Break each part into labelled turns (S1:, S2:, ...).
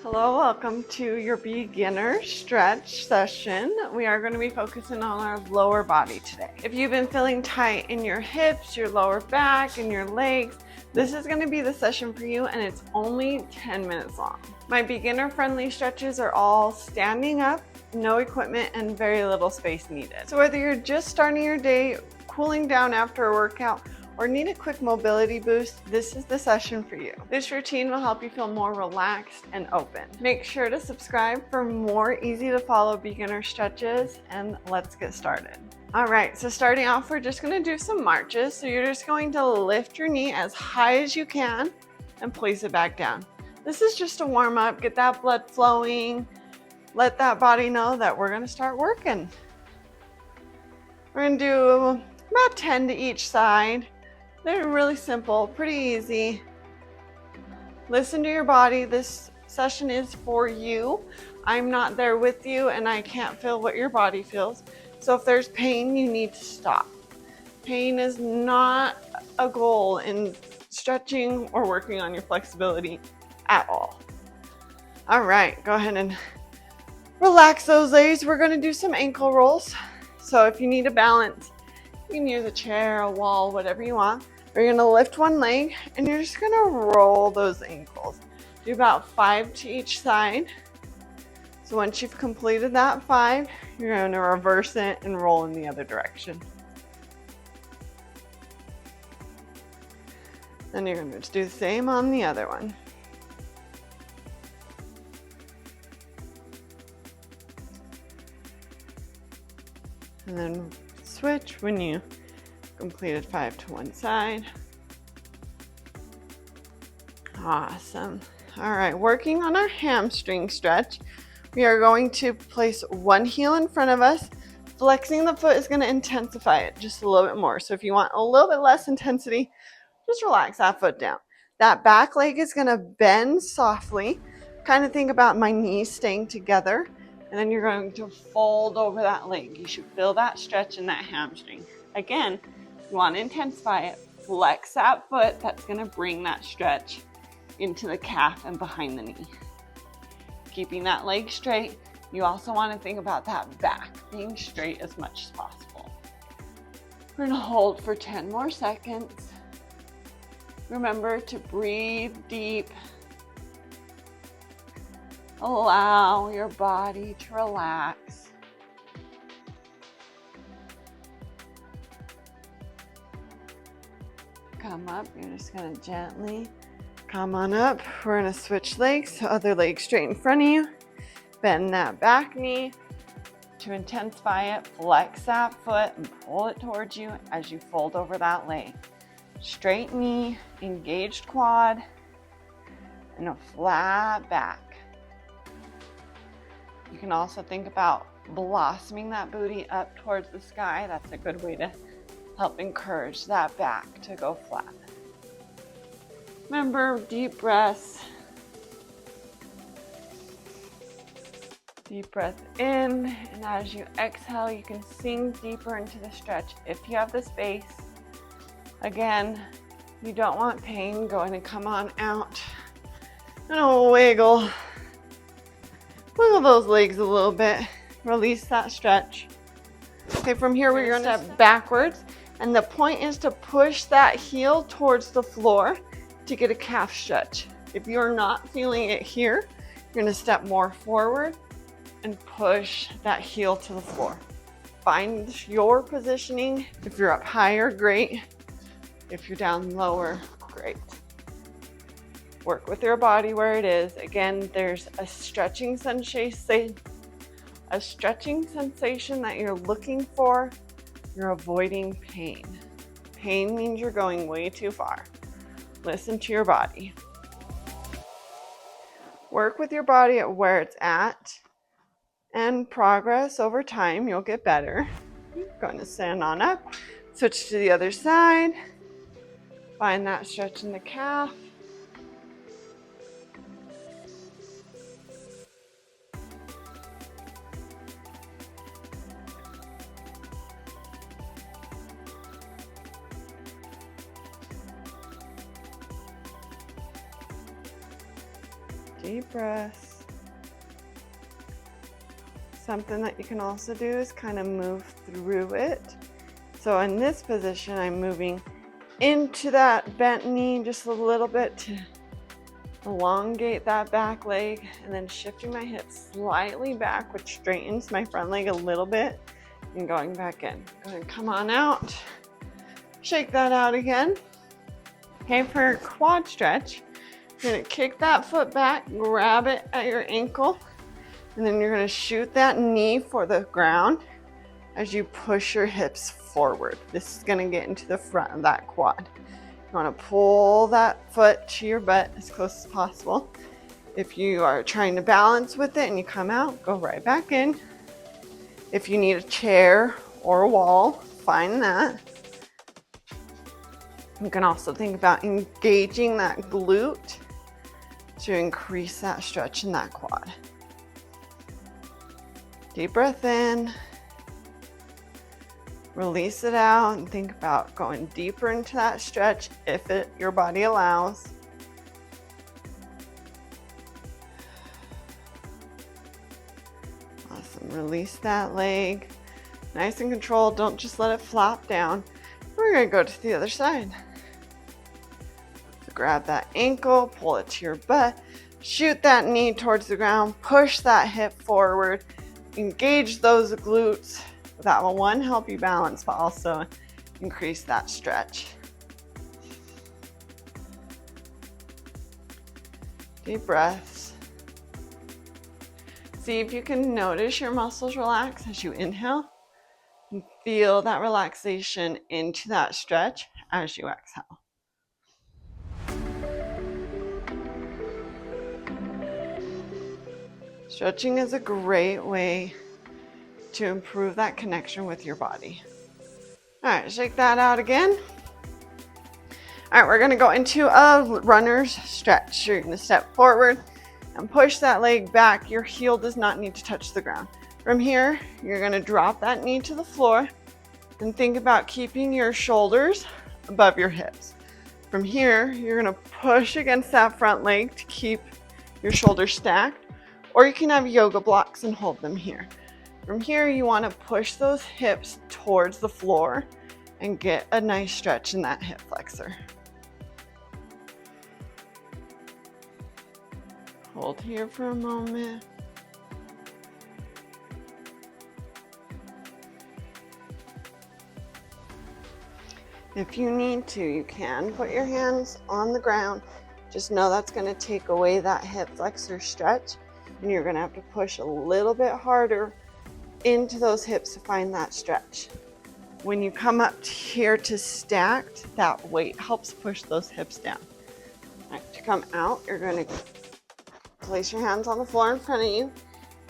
S1: Hello, welcome to your beginner stretch session. We are going to be focusing on our lower body today. If you've been feeling tight in your hips, your lower back, and your legs, this is going to be the session for you, and it's only 10 minutes long. My beginner friendly stretches are all standing up, no equipment, and very little space needed. So whether you're just starting your day, cooling down after a workout, or need a quick mobility boost, this is the session for you. This routine will help you feel more relaxed and open. Make sure to subscribe for more easy to follow beginner stretches, and let's get started. All right, so starting off, we're just gonna do some marches. So you're just going to lift your knee as high as you can and place it back down. This is just a warm up, get that blood flowing, let that body know that we're gonna start working. We're gonna do about 10 to each side. They're really simple, pretty easy. Listen to your body. This session is for you. I'm not there with you and I can't feel what your body feels. So if there's pain, you need to stop. Pain is not a goal in stretching or working on your flexibility at all. All right, go ahead and relax those legs. We're gonna do some ankle rolls. So if you need a balance, you can use a chair, a wall, whatever you want. You're gonna lift one leg and you're just gonna roll those ankles. Do about 5 to each side. So once you've completed that 5, you're gonna reverse it and roll in the other direction. Then you're gonna just do the same on the other one. And then switch when you completed 5 to one side. Awesome. All right, working on our hamstring stretch. We are going to place one heel in front of us. Flexing the foot is going to intensify it just a little bit more. So if you want a little bit less intensity, just relax that foot down. That back leg is going to bend softly. Kind of think about my knees staying together. And then you're going to fold over that leg. You should feel that stretch in that hamstring. Again, you want to intensify it. Flex that foot. That's going to bring that stretch into the calf and behind the knee. Keeping that leg straight. You also want to think about that back being straight as much as possible. We're going to hold for 10 more seconds. Remember to breathe deep. Allow your body to relax. Come up, you're just gonna gently come on up. We're gonna switch legs, other leg straight in front of you. Bend that back knee to intensify it. Flex that foot and pull it towards you as you fold over that leg. Straight knee, engaged quad, and a flat back. You can also think about blossoming that booty up towards the sky. That's a good way to help encourage that back to go flat. Remember, deep breaths. Deep breath in, and as you exhale, you can sink deeper into the stretch if you have the space. Again, you don't want pain. Go ahead and come on out. And a wiggle. Wiggle those legs a little bit. Release that stretch. Okay, from here we're going to step backwards. And the point is to push that heel towards the floor to get a calf stretch. If you're not feeling it here, you're going to step more forward and push that heel to the floor. Find your positioning. If you're up higher, great. If you're down lower, great. Work with your body where it is. Again, there's a stretching sensation that you're looking for. You're avoiding pain. Pain means you're going way too far. Listen to your body. Work with your body at where it's at, and progress over time. You'll get better. You're going to stand on up. Switch to the other side. Find that stretch in the calf. Deep breaths. Something that you can also do is kind of move through it. So in this position, I'm moving into that bent knee just a little bit to elongate that back leg, and then shifting my hips slightly back, which straightens my front leg a little bit, and going back in. Go ahead and come on out. Shake that out again. Okay, for your quad stretch, you're gonna kick that foot back, grab it at your ankle, and then you're gonna shoot that knee for the ground as you push your hips forward. This is gonna get into the front of that quad. You wanna pull that foot to your butt as close as possible. If you are trying to balance with it and you come out, go right back in. If you need a chair or a wall, find that. You can also think about engaging that glute to increase that stretch in that quad. Deep breath in. Release it out and think about going deeper into that stretch if your body allows. Awesome. Release that leg. Nice and controlled. Don't just let it flop down. We're going to go to the other side. So grab that ankle, pull it to your butt, shoot that knee towards the ground, push that hip forward, engage those glutes. That will, one, help you balance, but also increase that stretch. Deep breaths. See if you can notice your muscles relax as you inhale, and feel that relaxation into that stretch as you exhale. Stretching is a great way to improve that connection with your body. All right, shake that out again. All right, we're gonna go into a runner's stretch. You're gonna step forward and push that leg back. Your heel does not need to touch the ground. From here, you're gonna drop that knee to the floor and think about keeping your shoulders above your hips. From here, you're gonna push against that front leg to keep your shoulders stacked, or you can have yoga blocks and hold them here. From here, you want to push those hips towards the floor and get a nice stretch in that hip flexor. Hold here for a moment. If you need to, you can put your hands on the ground. Just know that's going to take away that hip flexor stretch, and you're going to have to push a little bit harder into those hips to find that stretch. When you come up here to stacked, that weight helps push those hips down. All right, to come out, you're going to place your hands on the floor in front of you,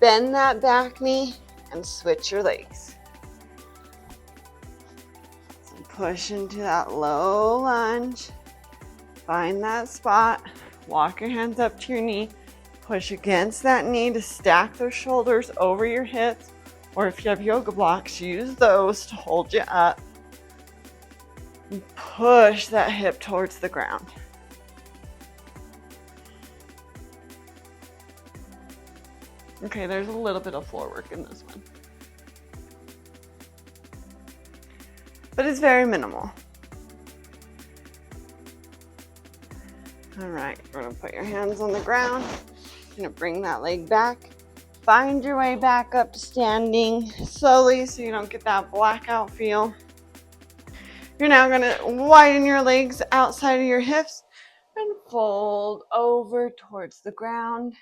S1: bend that back knee, and switch your legs. So push into that low lunge. Find that spot. Walk your hands up to your knee. Push against that knee to stack those shoulders over your hips. Or if you have yoga blocks, use those to hold you up. And push that hip towards the ground. Okay, there's a little bit of floor work in this one, but it's very minimal. All right, we're gonna put your hands on the ground. You're gonna bring that leg back. Find your way back up to standing slowly so you don't get that blackout feel. You're now gonna widen your legs outside of your hips and fold over towards the ground.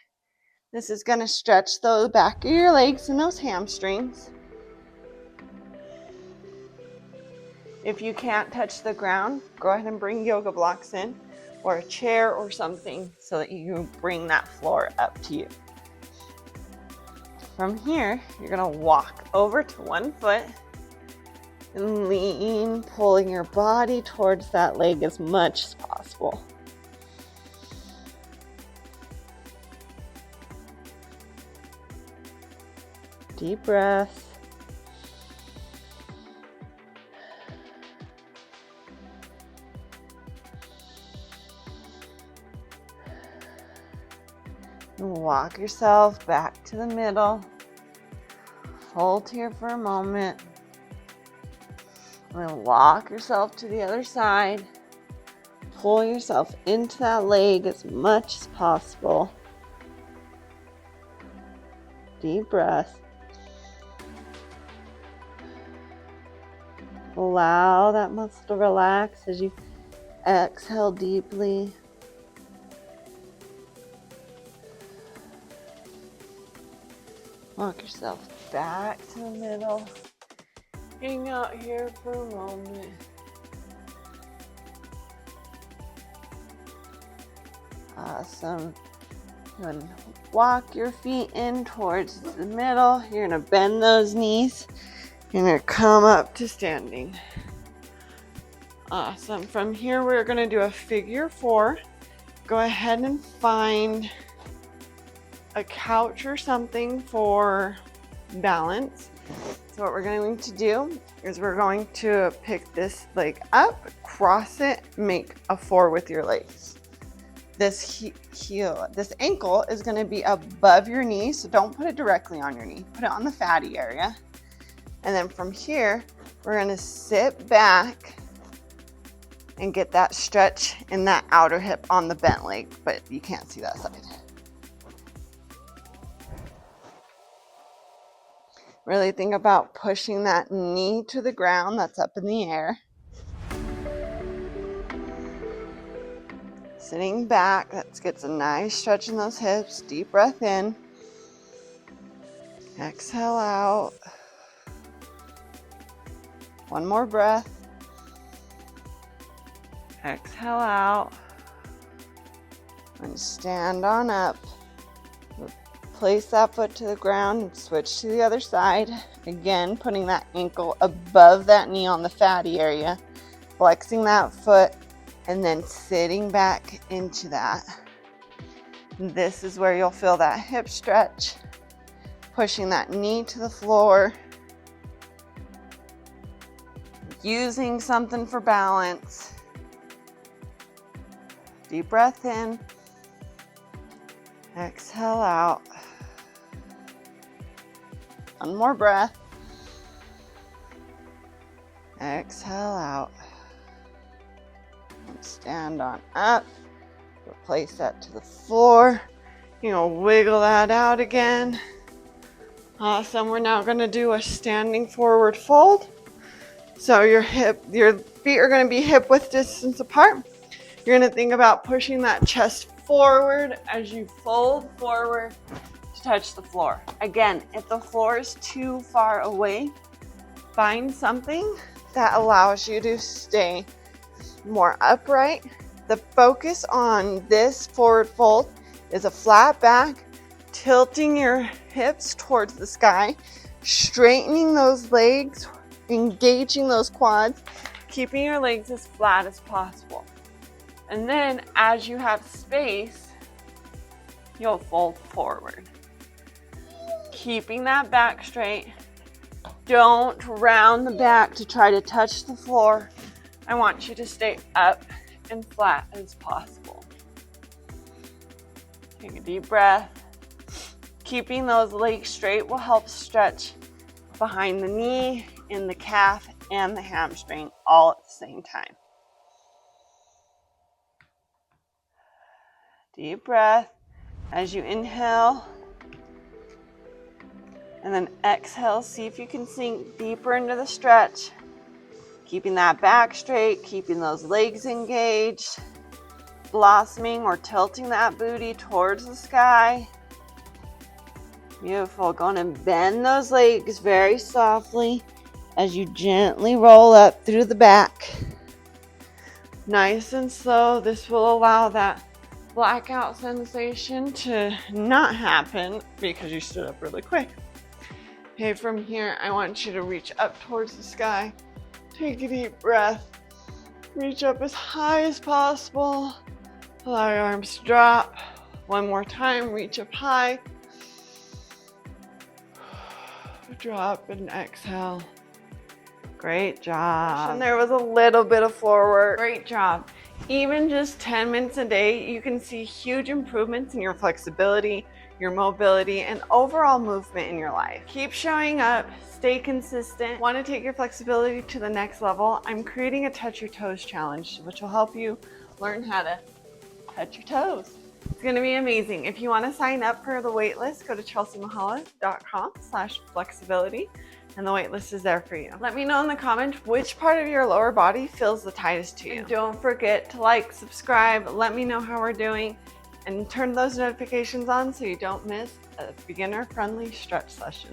S1: This is gonna stretch the back of your legs and those hamstrings. If you can't touch the ground, go ahead and bring yoga blocks in, or a chair or something, so that you bring that floor up to you. From here, you're gonna walk over to one foot and lean, pulling your body towards that leg as much as possible. Deep breath. Walk yourself back to the middle. Hold here for a moment. And then walk yourself to the other side. Pull yourself into that leg as much as possible. Deep breath. Allow that muscle to relax as you exhale deeply. Walk yourself back to the middle. Hang out here for a moment. Awesome. You're going to walk your feet in towards the middle. You're going to bend those knees. You're going to come up to standing. Awesome. From here, we're going to do a figure 4. Go ahead and find a couch or something for balance. So what we're going to do is we're going to pick this leg up, cross it, make a 4 with your legs. This ankle is going to be above your knee, so don't put it directly on your knee. Put it on the fatty area. And then from here, we're going to sit back and get that stretch in that outer hip on the bent leg, but you can't see that side. Really think about pushing that knee to the ground that's up in the air. Sitting back, that gets a nice stretch in those hips. Deep breath in. Exhale out. One more breath. Exhale out. And stand on up. Place that foot to the ground and switch to the other side. Again, putting that ankle above that knee on the fatty area. Flexing that foot and then sitting back into that. This is where you'll feel that hip stretch. Pushing that knee to the floor. Using something for balance. Deep breath in. Exhale out. One more breath. Exhale out. And stand on up. Replace that to the floor. You know, wiggle that out again. Awesome. We're now going to do a standing forward fold. So your feet are going to be hip width distance apart. You're going to think about pushing that chest forward as you fold forward to touch the floor. Again, if the floor is too far away, find something that allows you to stay more upright. The focus on this forward fold is a flat back, tilting your hips towards the sky, straightening those legs, engaging those quads, keeping your legs as flat as possible. And then as you have space, you'll fold forward. Keeping that back straight. Don't round the back to try to touch the floor. I want you to stay up and flat as possible. Take a deep breath. Keeping those legs straight will help stretch behind the knee, in the calf, and the hamstring all at the same time. Deep breath as you inhale. And then exhale, see if you can sink deeper into the stretch. Keeping that back straight, keeping those legs engaged. Blossoming or tilting that booty towards the sky. Beautiful. Going to bend those legs very softly as you gently roll up through the back. Nice and slow. This will allow that blackout sensation to not happen because you stood up really quick. Okay, from here, I want you to reach up towards the sky. Take a deep breath. Reach up as high as possible. Allow your arms to drop. One more time, reach up high. Drop and exhale. Great job. And there was a little bit of floor work. Great job. Even just 10 minutes a day, you can see huge improvements in your flexibility, your mobility, and overall movement in your life. Keep showing up, stay consistent. Want to take your flexibility to the next level? I'm creating a Touch Your Toes challenge, which will help you learn how to touch your toes. It's going to be amazing. If you want to sign up for the waitlist, go to chelseamahala.com/flexibility, and the waitlist is there for you. Let me know in the comments which part of your lower body feels the tightest to you. And don't forget to like, subscribe, let me know how we're doing, and turn those notifications on so you don't miss a beginner-friendly stretch session.